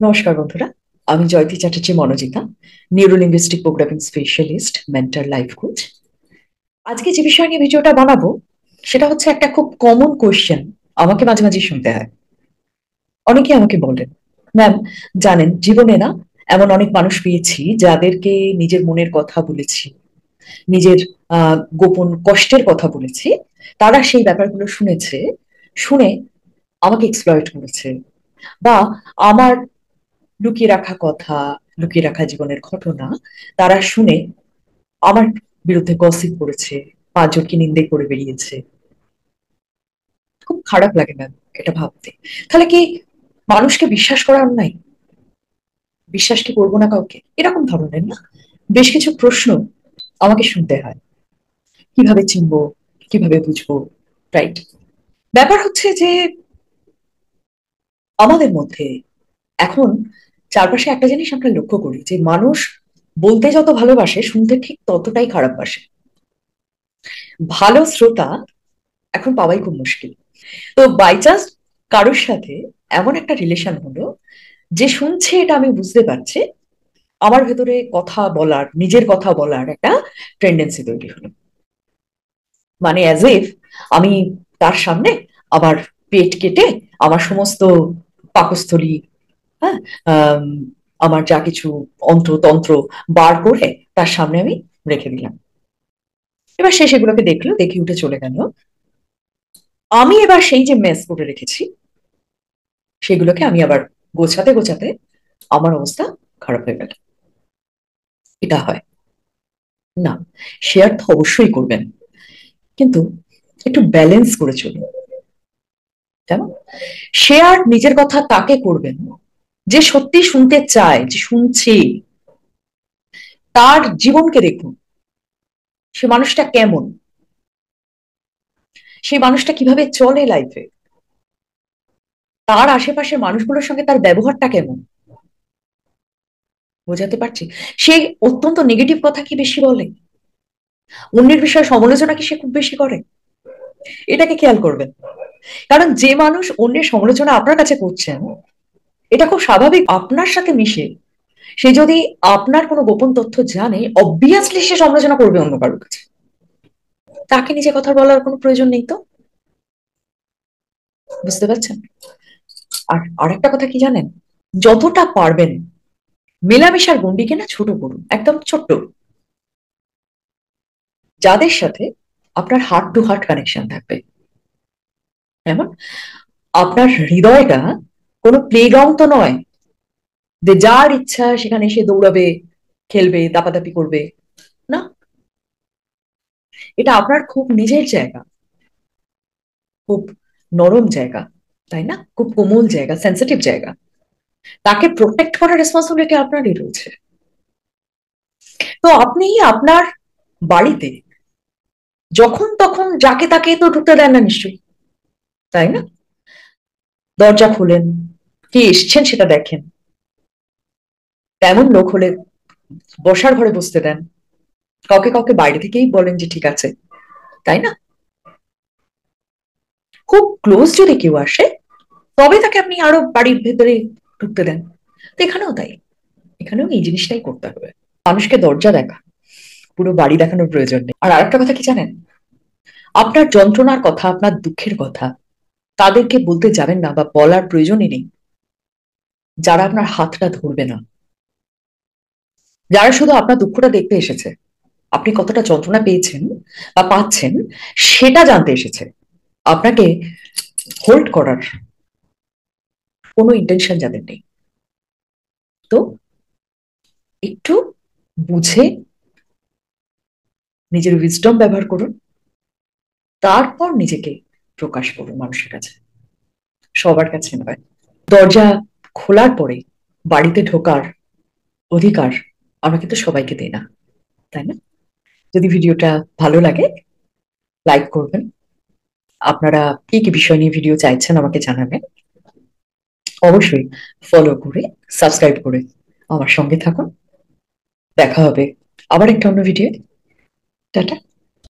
নমস্কার বন্ধুরা, আমি Jayati Chatterjee Manojita, neurolinguistic programming specialist, mental life coach. আজকে যে বিষয় নিয়ে ভিডিওটা বানাবো সেটা হচ্ছে একটা খুব কমন কোয়েশ্চেন আমাকে মাঝে মাঝে শুনতে হয়। অনেকে আমাকে বলেন, ম্যাম, জানেন জীবনে না এমন অনেক মানুষ পেয়েছি যাদেরকে নিজের মনের কথা বলেছি, নিজের গোপন কষ্টের কথা বলেছি। তারা সেই ব্যাপারগুলো শুনেছে, শুনে আমাকে এক্সপ্লয়েট করেছে, বা আমার লুকিয়ে রাখা কথা, লুকিয়ে রাখা জীবনের ঘটনা তারা শুনে আমার বিরুদ্ধে গসিপ করেছে, পাঁচজনকে নিন্দে করে বেরিয়েছে। খুব খারাপ লাগে ম্যাম এটা ভাবতে। তাহলে কি মানুষকে বিশ্বাস করা নাই? বিশ্বাস কি করবো না কাউকে? এরকম ধরনের না বেশ কিছু প্রশ্ন আমাকে শুনতে হয়। কিভাবে চিনবো, কিভাবে বুঝবো? রাইট। ব্যাপার হচ্ছে যে আমাদের মধ্যে এখন চারপাশে একটা জিনিস আমরা লক্ষ্য করি যে মানুষ বলতে যত ভালোবাসে, শুনতে ঠিক ততটাই খারাপ বাসে। ভালো শ্রোতা এখন পাওয়াই খুব মুশকিল। তো বাই চান্স কারোর সাথে এমন একটা রিলেশন হলো যে শুনছে, এটা আমি বুঝতে পারছি, আমার ভেতরে কথা বলার, নিজের কথা বলার একটা টেন্ডেন্সি তৈরি হলো। মানে অ্যাজ ইফ আমি তার সামনে আমার পেট কেটে আমার সমস্ত পাকস্থলী, হ্যাঁ, আম, আমার যা কিছু অন্ত্রতন্ত্র বার করে তার সামনে আমি রেখে দিলাম। এবার সে সেগুলোকে দেখলো, দেখে উঠে চলে গেল। আমি এবার সেই যে মেস করে রেখেছি সেগুলোকে আমি আবার গোছাতে গোছাতে আমার অবস্থা খারাপ হয়ে গেল। এটা হয় না। শেয়ার তো অবশ্যই করবেন, কিন্তু একটু ব্যালেন্স করে চলুন। কেমন? শেয়ার নিজের কথা তাকে করবেন যে সত্যি শুনতে চায়, যে শুনছে। তার জীবনকে দেখুন, সে মানুষটা কেমন, সেই মানুষটা কিভাবে চলে লাইফে, তার আশেপাশের মানুষগুলোর সঙ্গে তার ব্যবহারটা কেমন। বোঝাতে পারছি? সে অত্যন্ত নেগেটিভ কথা কি বেশি বলে? অন্যের বিষয়ে সমালোচনা কি সে খুব বেশি করে? এটাকে খেয়াল করবেন। কারণ যে মানুষ অন্যের সমালোচনা আপনার কাছে করছেন, এটা খুব স্বাভাবিক আপনার সাথে মিশে। সে যদি আপনার কোনো গোপন তথ্য জানে, অবভিয়াসলি সে সমালোচনা করবে অন্য কারোর কাছে। তাকে নিজে কথা বলার কোনো প্রয়োজন নেই তো। বুঝতে পারছেন? আর আরেকটা কথা কি জানেন, যতটা পারবেন মেলামেশার গণ্ডিকে না ছোট করুন, একদম ছোট্ট। যাদের সাথে আপনার হার্ট টু হার্ট কানেকশন থাকবে। এমন আপনার হৃদয়টা কোনো প্লেগ্রাউন্ড তো নয় যে যার ইচ্ছা সেখানে এসে দৌড়াবে, খেলবে, দাপাদাপি করবে। না, এটা আপনার খুব নিজের জায়গা, খুব নরম জায়গা, তাই না? খুব কোমল জায়গা, সেন্সিটিভ জায়গা। তাকে প্রোটেক্ট করার রেসপন্সিবিলিটি আপনারই রয়েছে। তো আপনি আপনার বাড়িতে যখন তখন যাকে তাকে তো ঢুকতে দেন না নিশ্চয়ই, তাই না? দরজা খোলেন, কে এসছেন সেটা দেখেন। তেমন লোক হলে বসার ঘরে বসতে দেন। কাউকে কাউকে বাইরে থেকেই বলেন যে ঠিক আছে, তাই না? খুব ক্লোজ যদি কেউ আসে তবে তাকে আপনি আরো বাড়ির ভেতরে ঢুকতে দেন। তো এখানেও তাই, এখানেও এই জিনিসটাই করতে হবে। মানুষকে দরজা দেখা, পুরো বাড়ি দেখানোর প্রয়োজন নেই। আর আরেকটা কথা কি জানেন, আপনার যন্ত্রণার কথা, আপনার দুঃখের কথা তাদেরকে বলতে যাবেন না, বা বলার প্রয়োজনই নেই যারা আপনার হাতটা ধরবে না, যারা শুধু আপনার দুঃখটা দেখতে এসেছে, আপনি কতটা যন্ত্রণা পেয়েছেন বা পাচ্ছেন সেটা জানতে এসেছে। আপনাকে হোল্ড করার কোনো ইন্টেনশন যাদের নেই। তো একটু বুঝে নিজের উইজডম ব্যবহার করুন, তারপর নিজেকে প্রকাশ করুন মানুষের কাছে, সবার কাছে নয়। দরজা খোলার পরে বাড়িতে ঢোকার অধিকার আমরা কিন্তু সবাইকে দিই না, তাই না? যদি ভিডিওটা ভালো লাগে লাইক করবেন। আপনারা কি কি বিষয় নিয়ে ভিডিও চাইছেন আমাকে জানাবেন। অবশ্যই ফলো করে, সাবস্ক্রাইব করে আমার সঙ্গে থাকুন। দেখা হবে আবার একটা অন্য ভিডিও। টাটা।